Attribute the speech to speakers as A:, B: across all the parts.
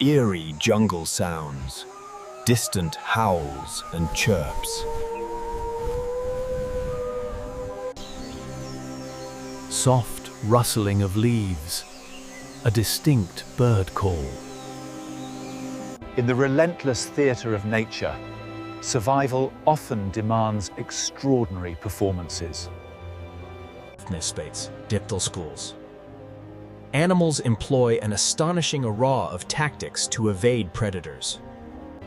A: Eerie jungle sounds, distant howls and chirps.
B: Soft rustling of leaves, a distinct bird call.
C: In the relentless theatre of nature, survival often demands extraordinary performances.
A: Spates, diptal schools. Animals employ an astonishing array of tactics to evade predators.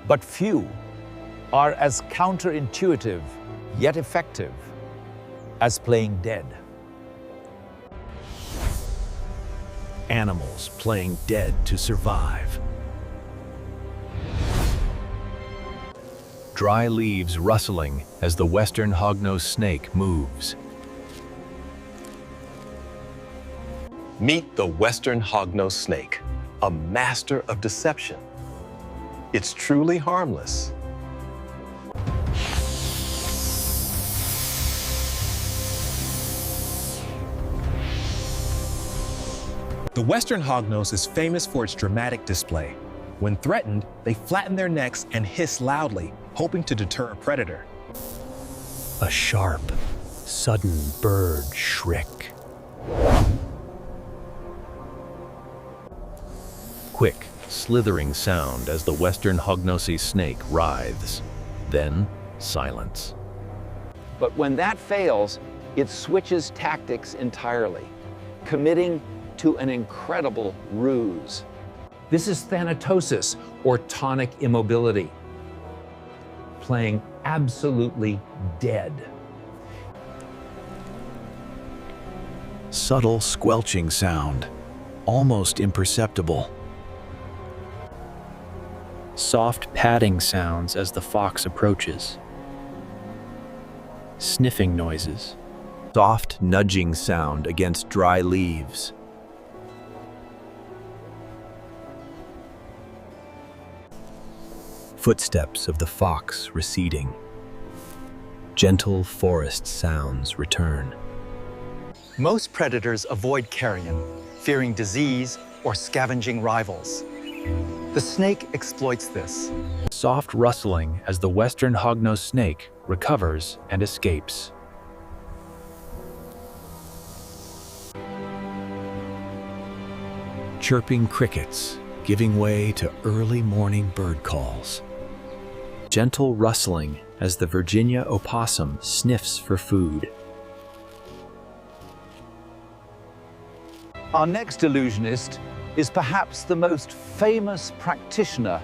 C: But few are as counterintuitive, yet effective, as playing dead.
B: Animals playing dead to survive. Dry leaves rustling as the western hognose snake moves.
D: Meet the western hognose snake, a master of deception. It's truly harmless.
E: The western hognose is famous for its dramatic display. When threatened, they flatten their necks and hiss loudly, hoping to deter a predator.
B: A sharp, sudden bird shriek. Quick, slithering sound as the western hognose snake writhes. Then, silence.
F: But when that fails, it switches tactics entirely, committing to an incredible ruse. This is thanatosis, or tonic immobility, playing absolutely dead.
B: Subtle squelching sound, almost imperceptible. Soft padding sounds as the fox approaches. Sniffing noises.
A: Soft nudging sound against dry leaves. Footsteps of the fox receding. Gentle forest sounds return.
G: Most predators avoid carrion, fearing disease or scavenging rivals. The snake exploits this.
B: Soft rustling as the western hognose snake recovers and escapes. Chirping crickets, giving way to early morning bird calls. Gentle rustling as the Virginia opossum sniffs for food.
C: Our next illusionist is perhaps the most famous practitioner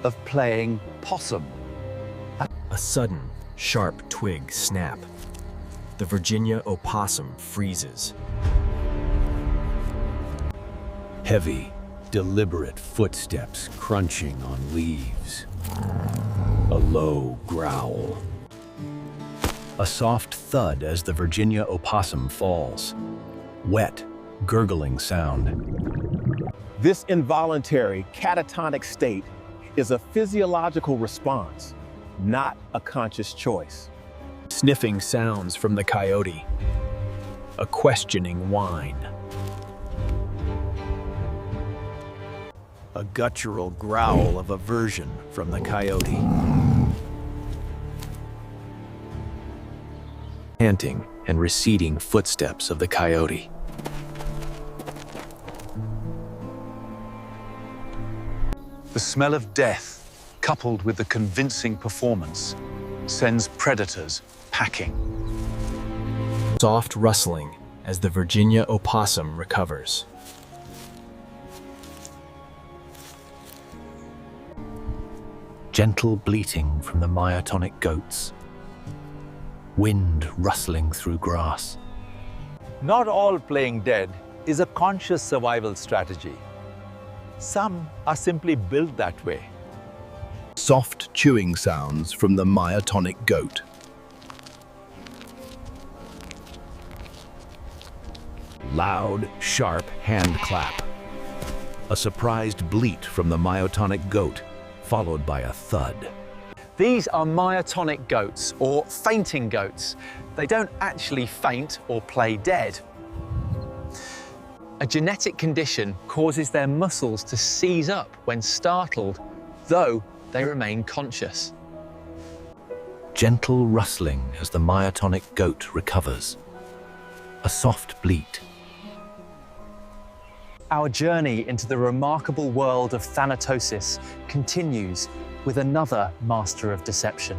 C: of playing possum.
A: A sudden, sharp twig snap. The Virginia opossum freezes.
B: Heavy, deliberate footsteps crunching on leaves. A low growl. A soft thud as the Virginia opossum falls. Wet, gurgling sound.
E: This involuntary catatonic state is a physiological response, not a conscious choice.
A: Sniffing sounds from the coyote. A questioning whine.
B: A guttural growl of aversion from the coyote. Panting and receding footsteps of the coyote.
C: The smell of death, coupled with the convincing performance, sends predators packing.
A: Soft rustling as the Virginia opossum recovers.
B: Gentle bleating from the myotonic goats. Wind rustling through grass.
C: Not all playing dead is a conscious survival strategy. Some are simply built that way.
A: Soft chewing sounds from the myotonic goat.
B: Loud, sharp hand clap. A surprised bleat from the myotonic goat, followed by a thud.
G: These are myotonic goats, or fainting goats. They don't actually faint or play dead.
H: A genetic condition causes their muscles to seize up when startled, though they remain conscious.
A: Gentle rustling as the myotonic goat recovers. A soft bleat.
G: Our journey into the remarkable world of thanatosis continues with another master of deception.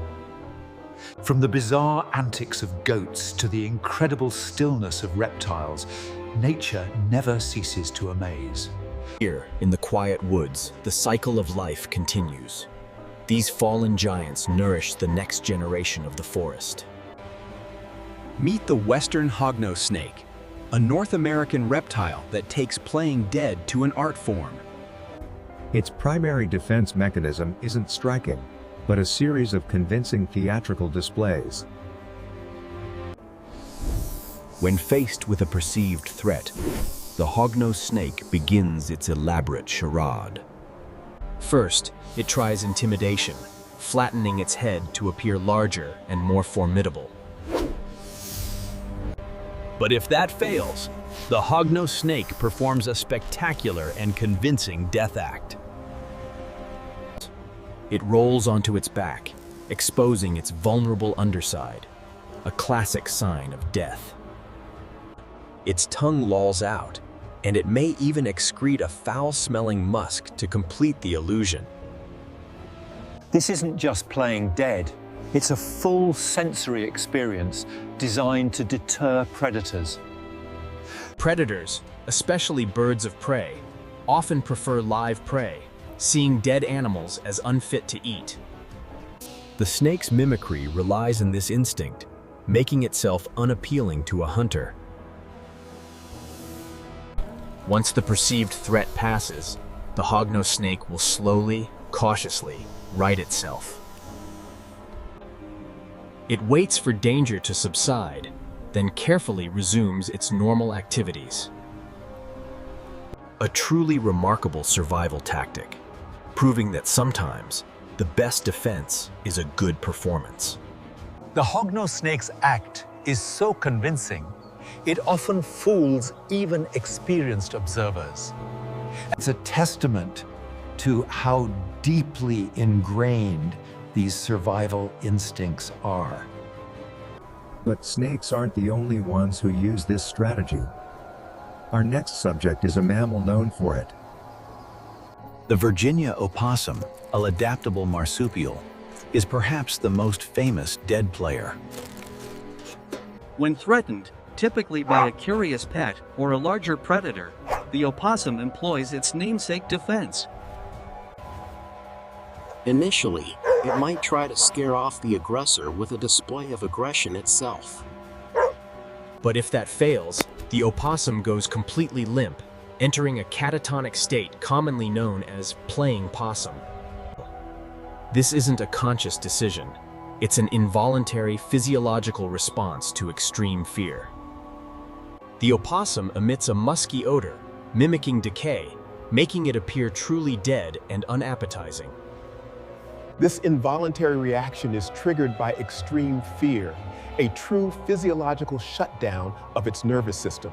C: From the bizarre antics of goats to the incredible stillness of reptiles, nature never ceases to amaze.
A: Here, in the quiet woods, the cycle of life continues. These fallen giants nourish the next generation of the forest.
B: Meet the western hognose snake, a North American reptile that takes playing dead to an art form.
I: Its primary defense mechanism isn't striking, but a series of convincing theatrical displays.
A: When faced with a perceived threat, the hognose snake begins its elaborate charade. First, it tries intimidation, flattening its head to appear larger and more formidable. But if that fails, the hognose snake performs a spectacular and convincing death act. It rolls onto its back, exposing its vulnerable underside, a classic sign of death. Its tongue lolls out, and it may even excrete a foul-smelling musk to complete the illusion.
G: This isn't just playing dead. It's a full sensory experience designed to deter predators.
A: Predators, especially birds of prey, often prefer live prey, seeing dead animals as unfit to eat. The snake's mimicry relies on this instinct, making itself unappealing to a hunter. Once the perceived threat passes, the hognose snake will slowly, cautiously right itself. It waits for danger to subside, then carefully resumes its normal activities. A truly remarkable survival tactic, proving that sometimes the best defense is a good performance.
C: The hognose snake's act is so convincing, it often fools even experienced observers. It's a testament to how deeply ingrained these survival instincts are.
I: But snakes aren't the only ones who use this strategy. Our next subject is a mammal known for it.
B: The Virginia opossum, a adaptable marsupial, is perhaps the most famous dead player.
J: When threatened, typically by a curious pet or a larger predator, the opossum employs its namesake defense.
K: Initially, it might try to scare off the aggressor with a display of aggression itself.
A: But if that fails, the opossum goes completely limp, entering a catatonic state commonly known as playing possum. This isn't a conscious decision. It's an involuntary physiological response to extreme fear. The opossum emits a musky odor, mimicking decay, making it appear truly dead and unappetizing.
L: This involuntary reaction is triggered by extreme fear, a true physiological shutdown of its nervous system.